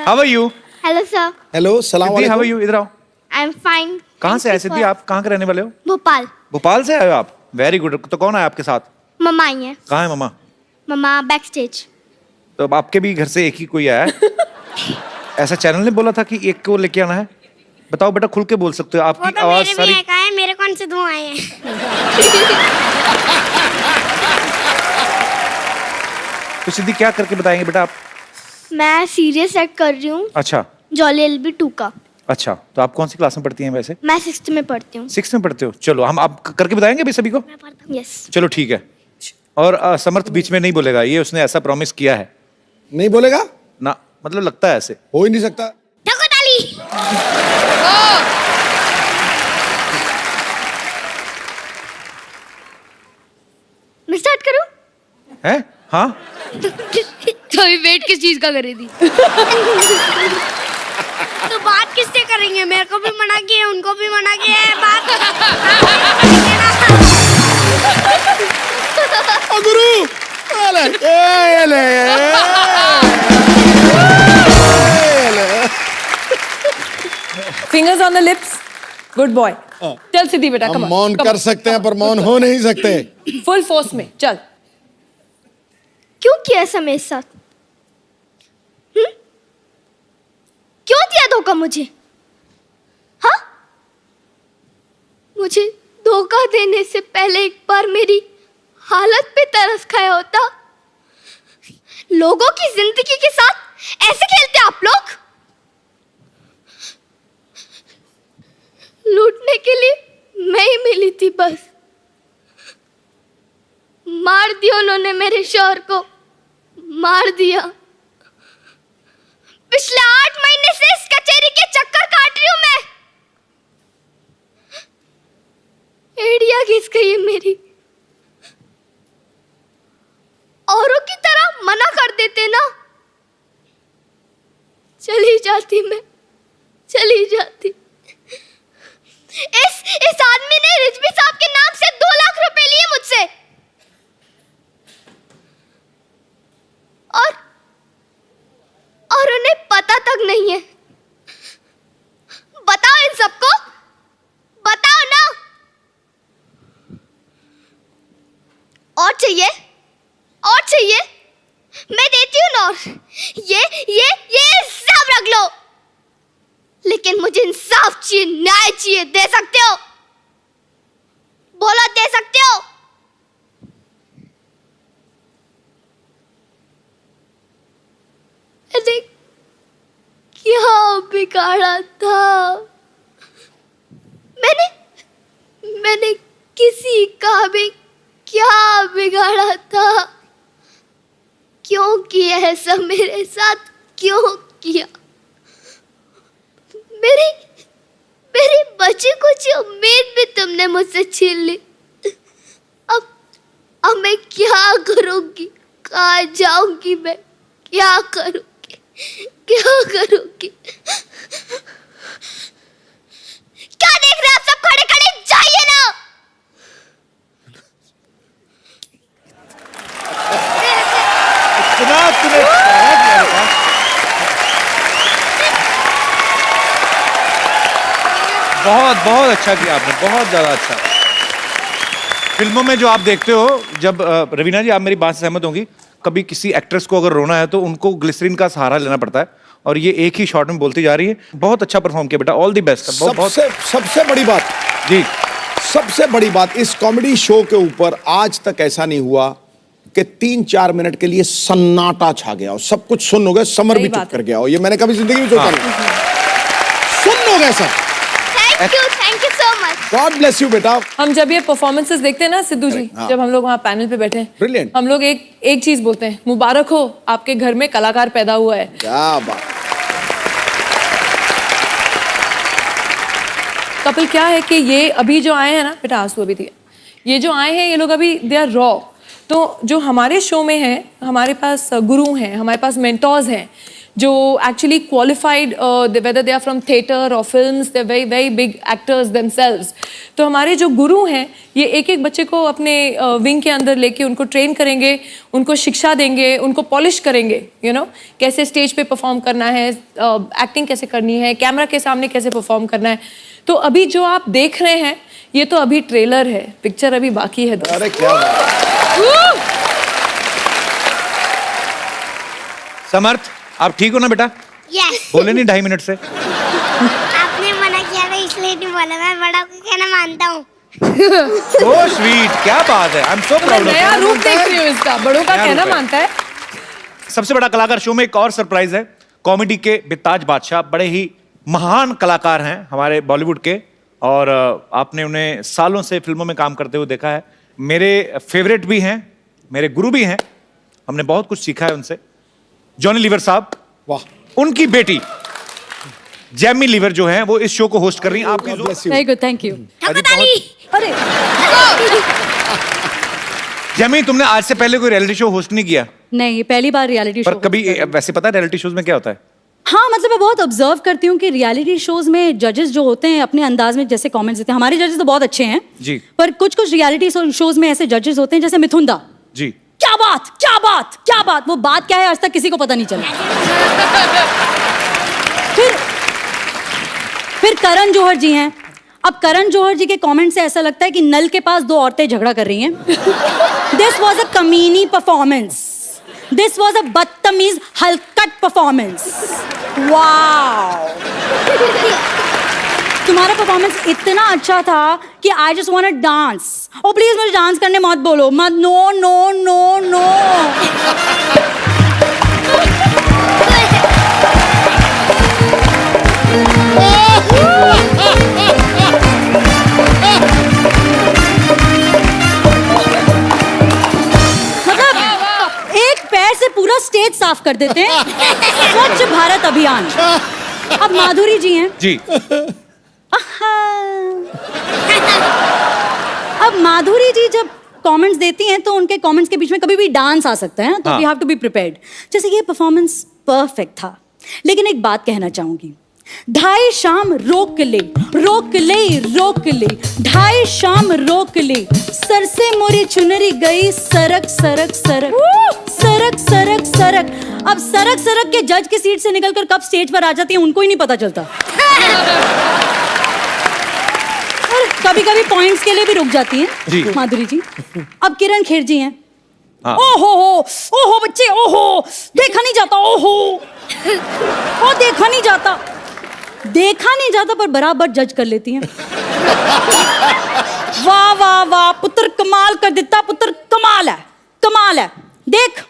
sir. How are you? Hello, sir. Hello सलाम Siddhi, how are वालेकुम। You? इधर आओ। I'm fine. कहाँ से आए Thank you सिद्धि? for- आप कहाँ के रहने वाले हो? भोपाल। भोपाल से आए हो आप? Very good. तो कौन है आपके साथ? मम्मा आई है। कहाँ है मम्मा? मम्मा बैक स्टेज। तो अब आपके भी घर से एक ही कोई आया है? ऐसा चैनल ने बोला था कि एक को लेके आना है? बताओ बेटा, खुल के बोल सकते हो, वो आपकी तो आवाज मेरे सारी। भी एक आए, मेरे कौन से दो आए हैं? तो सिद्धि क्या करके बताएंगे बेटा आप? मैं सीरियस एक्ट कर रही हूँ अच्छा जॉली एलबी 2 का। अच्छा, तो आप कौन सी क्लास में पढ़ती हैं वैसे? मैं 6th में पढ़ती हूँ। 6th में पढ़ते हो? चलो हम आप करके बताएंगे अभी सभी को। यस। चलो ठीक है। और समर्थ बीच में नहीं बोलेगा, ये उसने ऐसा प्रॉमिस किया है नहीं बोलेगा? ना, मतलब लगता है ऐसे। हो ही नहीं सकता। ठोको ताली। मैं स्टार्ट करूँ? है? हाँ तो अभी वेट किस चीज का करी थी? तो बात किससे करेंगे? मेरे को भी मना किया, उनको भी मना किया है। बात ओ गुरु अले, ए, ले, fingers on the lips, good boy. चल सिद्धि बेटा, हम कम मौन कर सकते हैं पर मौन हो नहीं सकते। फुल फोर्स में चल। क्यों किया ऐसा मेरे साथ? क्यों दिया धोखा मुझे? हाँ? मुझे धोखा देने से पहले एक बार मेरी हालत पे तरस खाया होता। लोगों की जिंदगी के साथ ऐसे खेलते आप लोग? लूटने के लिए मैं ही मिली थी बस। मार दिया उन्होंने मेरे शौहर को, मार दिया। पिछले 8 महीने से इस कचेरी के चक्कर काट रही हूं मैं। एड़िया घिस गई है मेरी। औरों की तरह मना कर देते ना, चली जाती मैं, चली जाती। इस आदमी ने रिजवी साहब के नाम से 2 लाख रुपए लिए मुझसे। और उन्हें पता तक नहीं है। बताओ इन सबको, बताओ ना। और चाहिए? और चाहिए? मैं देती हूँ ना। और ये सब रख लो। लेकिन मुझे इंसाफ चाहिए, न्याय चाहिए। दे सकते हो? बोलो, दे सकते हो? अरे क्या बिगाड़ा था मैंने किसी का भी क्या बिगाड़ा था? क्यों किया ऐसा मेरे साथ? क्यों किया? मेरी बच्ची को जो उम्मीद भी तुमने मुझसे छीन ली। अब मैं क्या करूंगी? कहाँ जाऊंगी मैं? क्या करूंगी? क्या करूंगी? क्या देख रहे हैं आप सब? खड़े खड़े जाइए ना। इतना तूने प्यारा किया बेटा। बहुत बहुत अच्छा किया आपने, बहुत ज्यादा अच्छा। फिल्मों में जो आप देखते हो, जब रवीना जी आप मेरी बात से सहमत होंगी, कभी किसी एक्ट्रेस को अगर रोना है तो उनको ग्लिसरीन का सहारा लेना पड़ता है, और ये एक ही शॉट में बोलती जा रही है। बहुत अच्छा परफॉर्म किया बेटा, ऑल द बेस्ट। सबसे बड़ी बात जी, सबसे बड़ी बात, इस कॉमेडी शो के ऊपर आज तक ऐसा नहीं हुआ कि 3-4 मिनट के लिए सन्नाटा छा गया और सब कुछ सुन हो गया, समर सही भी बात चुप कर गया हो। ये मैंने कभी जिंदगी में सोचा नहीं। सुन हो गया सब। Thank you so much. God bless you बेटा। हम जब ये परफॉर्मेंसेस देखते हैं ना सिद्धू जी, हाँ। जब हम लोग वहाँ पैनल पे बैठे हैं, Brilliant। हम लोग एक चीज बोलते हैं, मुबारक हो आपके घर में कलाकार पैदा हुआ है। क्या बात। कपिल, क्या है कि ये अभी जो आए हैं ना बेटा, आंसू अभी दिए, ये जो आए हैं ये लोग अभी दे आर रॉ। तो जो हमारे शो में है, हमारे पास गुरु हैं, हमारे पास मेंटोर्स हैं जो actually qualified whether they are from theatre और films, they very very big actors themselves. तो हमारे जो गुरु हैं ये एक एक बच्चे को अपने विंग के अंदर लेके उनको ट्रेन करेंगे, उनको शिक्षा देंगे, उनको पॉलिश करेंगे, यू नो, कैसे स्टेज पे परफॉर्म करना है, एक्टिंग कैसे करनी है, कैमरा के सामने कैसे परफॉर्म करना है। तो अभी जो आप देख रहे हैं ये तो अभी ट्रेलर है, पिक्चर अभी बाकी है। अरे क्या बात। समर्थ, आप ठीक हो ना बेटा? यस। बोले नहीं 2.5 मिनट से? आपने मना किया था इसलिए नहीं बोला, मैं बड़ा को कहना मानता हूँ। सो स्वीट, क्या बात है। I am so proud of नया रूप देख रही हूँ इसका, बड़ों का नया कहना रूप है। मानता है। सबसे बड़ा कलाकार शो में एक और सरप्राइज है। कॉमेडी के बेताज बादशाह, बड़े ही महान कलाकार हैं हमारे बॉलीवुड के, और आपने उन्हें सालों से फिल्मों में काम करते हुए देखा है। मेरे फेवरेट भी हैं, मेरे गुरु भी हैं, हमने बहुत कुछ सीखा है उनसे। जॉनी लीवर साहब, वाह। उनकी बेटी जैमी लीवर जो है वो इस शो को होस्ट कर रही हैं। आपकी God bless you. Very good, thank you. अरे जैमी, तुमने आज से पहले कोई रियलिटी शो होस्ट नहीं किया? नहीं, पहली बार रियलिटी पर शो। कभी वैसे पता है रियलिटी शोज में क्या होता है? हाँ, मतलब मैं बहुत ऑब्जर्व करती हूँ कि रियलिटी शोज में जजेस जो होते हैं अपने अंदाज में जैसे कमेंट्स देते हैं। हमारे जजेस तो बहुत अच्छे हैं जी। पर कुछ कुछ रियलिटी शोज में ऐसे जजेस होते हैं जैसे मिथुन दा। जी। क्या बात, क्या बात, क्या बात, वो बात क्या है आज तक किसी को पता नहीं चला। फिर करण जौहर जी हैं। अब करण जौहर जी के कमेंट से ऐसा लगता है कि नल के पास 2 औरतें झगड़ा कर रही हैं। दिस वॉज अ कमीनी परफॉर्मेंस, दिस वॉज अ बदतमीज हलकट परफॉर्मेंस। वाओ, तुम्हारा परफॉर्मेंस इतना अच्छा था कि I just want to dance. Oh please मुझे डांस करने मत बोलो, मत। No no no no. मतलब एक पैर से पूरा स्टेज साफ कर देते हैं। स्वच्छ भारत अभियान। अब माधुरी जी हैं। जी। अब माधुरी जी जब कमेंट्स देती हैं तो उनके कमेंट्स के बीच में कभी भी डांस आ सकता है, तो हाँ। We have to be prepared. जैसे ये परफॉर्मेंस परफेक्ट था, लेकिन एक बात कहना चाहूंगी। 2:30 शाम रोक ले, रोक ले, रोक ले, 2:30 शाम रोक ले, सर से मोरी चुनरी गई सरक सरक सरक, सरक सरक सरक। अब सरक सरक के जज की सीट से निकलकर कब स्टेज पर आ जाती है उनको ही नहीं पता चलता। कभी कभी पॉइंट्स के लिए भी रुक जाती जी। हैं माधुरी जी। अब किरण खेर जी हैं। हाँ। ओहो बच्चे, ओहो देखा नहीं जाता, ओहो ओ देखा नहीं जाता, देखा नहीं जाता पर बराबर जज कर लेती हैं। वाह वाह वाह, पुत्र कमाल कर देता, पुत्र कमाल है, कमाल है। देख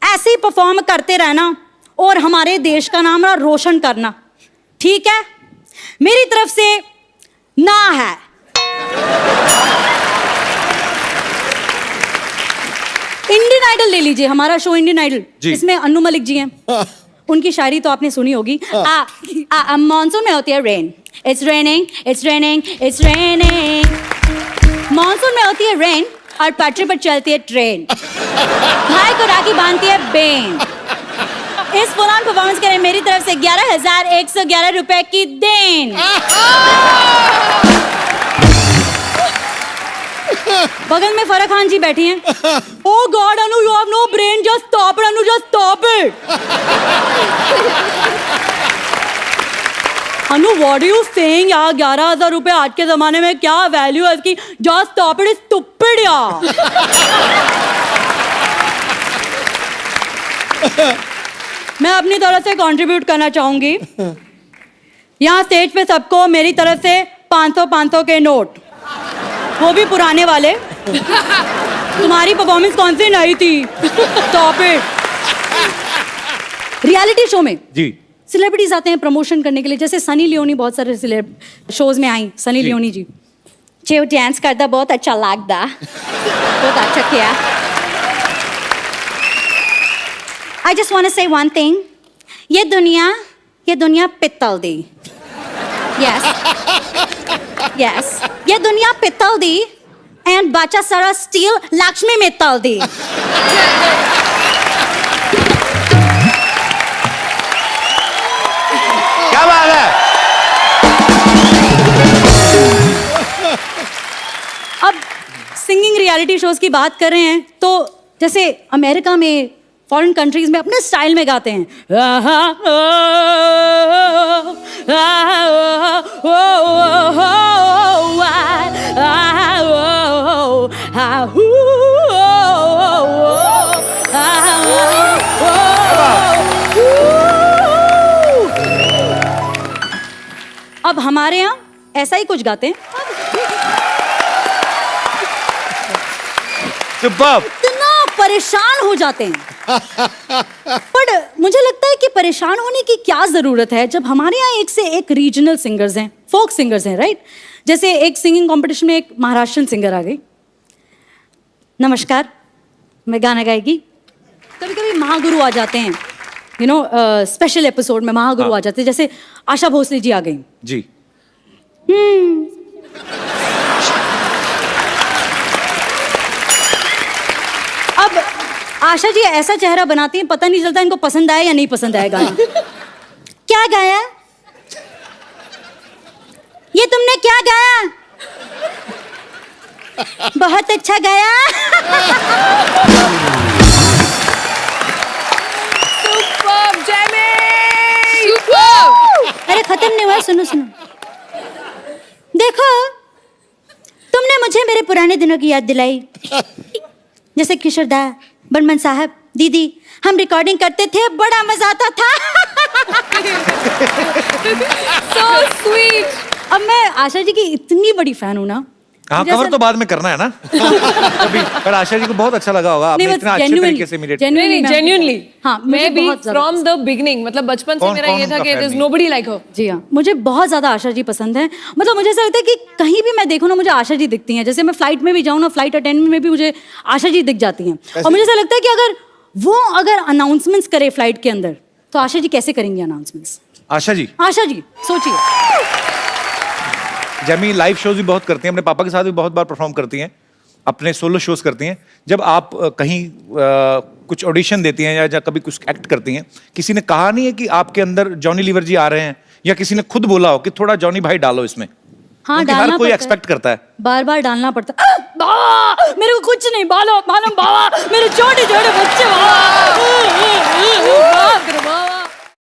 ऐसे ही परफॉर्म करते रहना और हमारे देश का नाम ना रोशन करना, ठीक है? मेरी तरफ से ना है। इंडियन आइडल ले लीजिए, हमारा शो इंडियन आइडल, जी। इसमें अन्नू मलिक जी हैं। उनकी शायरी तो आपने सुनी होगी। मॉनसून में होती है rain, it's raining, it's raining, it's raining. Monsoon में होती है रेन और पटरी पर चलती है ट्रेन, भाई को राखी बांधती है बेन। इस पुरान परफॉर्मेंस के लिए मेरी तरफ से 11,111 रुपए की देन। बगल में फराह खान जी बैठी हैं। Oh God, Anu, you have no brain. Just stop it, Anu. Just stop it. Anu, what are you saying? यार 11,000 रुपए आज के जमाने में क्या वैल्यू है इसकी? Just stop it, stupid यार। मैं अपनी तरफ से कंट्रीब्यूट करना चाहूंगी। यहाँ स्टेज पे सबको मेरी तरफ से 500 के नोट, वो भी पुराने वाले। तुम्हारी परफॉर्मेंस कौन सी नई थी? Stop it. रियलिटी शो में जी। सेलिब्रिटीज आते हैं प्रमोशन करने के लिए, जैसे सनी लियोनी बहुत सारे शोज में आई। सनी लियोनी जी जो डांस करता बहुत अच्छा लगता, बहुत अच्छा किया। आई जस्ट वांट टू से वन थिंग, ये दुनिया पित्तल दी। यस, ये दुनिया पित्तल दी एंड बच्चा सारा स्टील लक्ष्मी मित्तल दी। रियलिटी शोज की बात कर रहे हैं तो जैसे अमेरिका में फॉरेन कंट्रीज में अपने स्टाइल में गाते हैं अब हमारे यहाँ ऐसा ही कुछ गाते हैं सुपर्ब। इतना परेशान हो जाते हैं पर मुझे लगता है कि परेशान होने की क्या जरूरत है जब हमारे यहाँ एक से एक रीजनल सिंगर्स हैं, फोक सिंगर्स हैं, राइट? जैसे एक सिंगिंग कंपटीशन में एक महाराष्ट्रन सिंगर आ गई, नमस्कार मैं गाना गाएगी। कभी कभी महागुरु आ जाते हैं, यू नो स्पेशल एपिसोड में महागुरु आ जाते हैं, जैसे आशा भोसले जी आ गई जी। अब आशा जी ऐसा चेहरा बनाती हैं पता नहीं चलता इनको पसंद आया या नहीं पसंद आया गाना। क्या गाया ये तुमने, क्या गाया? बहुत अच्छा गाया। Superb, Jamie! अरे खत्म नहीं हुआ, सुनो सुनो। देखो तुमने मुझे मेरे पुराने दिनों की याद दिलाई, जैसे किशोर दा, बर्मन साहब, दीदी, हम रिकॉर्डिंग करते थे, बड़ा मजा आता था। So sweet! अब मैं आशा जी की इतनी बड़ी फैन हूँ ना। हाँ, कवर तो बाद में करना है ना कभी, पर आशा जी को बहुत अच्छा लगा होगा आपने इतना अच्छे तरीके से इमीडिएट। Genuinely. हाँ, मुझे मैं भी बहुत ज्यादा from the beginning, मतलब बचपन से कौन- मेरा कौन ये था उनका कि fan there's नहीं? nobody like her. जी हाँ, मुझे बहुत ज्यादा आशा जी पसंद है। मतलब मुझे ऐसा लगता है कि कहीं भी मैं देखूँ ना मुझे आशा जी दिखती हैं। जैसे मैं फ्लाइट में भी जाऊँ ना, फ्लाइट अटेंडेंट में भी मुझे आशा जी दिख जाती हैं। और मुझे ऐसा लगता है कि अगर अनाउंसमेंट्स करे फ्लाइट के अंदर तो आशा जी कैसे करेंगी अनाउंसमेंट्स? आशा जी, आशा जी सोचिए। जैमी लाइव शोज भी बहुत करती हैं, अपने पापा के साथ भी बहुत बार परफॉर्म करती हैं, अपने सोलो शोज करती हैं। जब आप कहीं कुछ ऑडिशन देती हैं या कभी कुछ एक्ट करती हैं, किसी ने कहा नहीं है कि आपके अंदर जॉनी लीवर जी आ रहे हैं, या किसी ने खुद बोला हो कि थोड़ा जॉनी भाई डालो इसमें? हाँ, क्योंकि डालना हर कोई पड़ता है। एक्सपेक्ट करता है। बार बार डालना पड़ता है। बाबा मेरे को कुछ नहीं, बालो मालूम बाबा, मेरे छोटे छोटे बच्चे बाबा।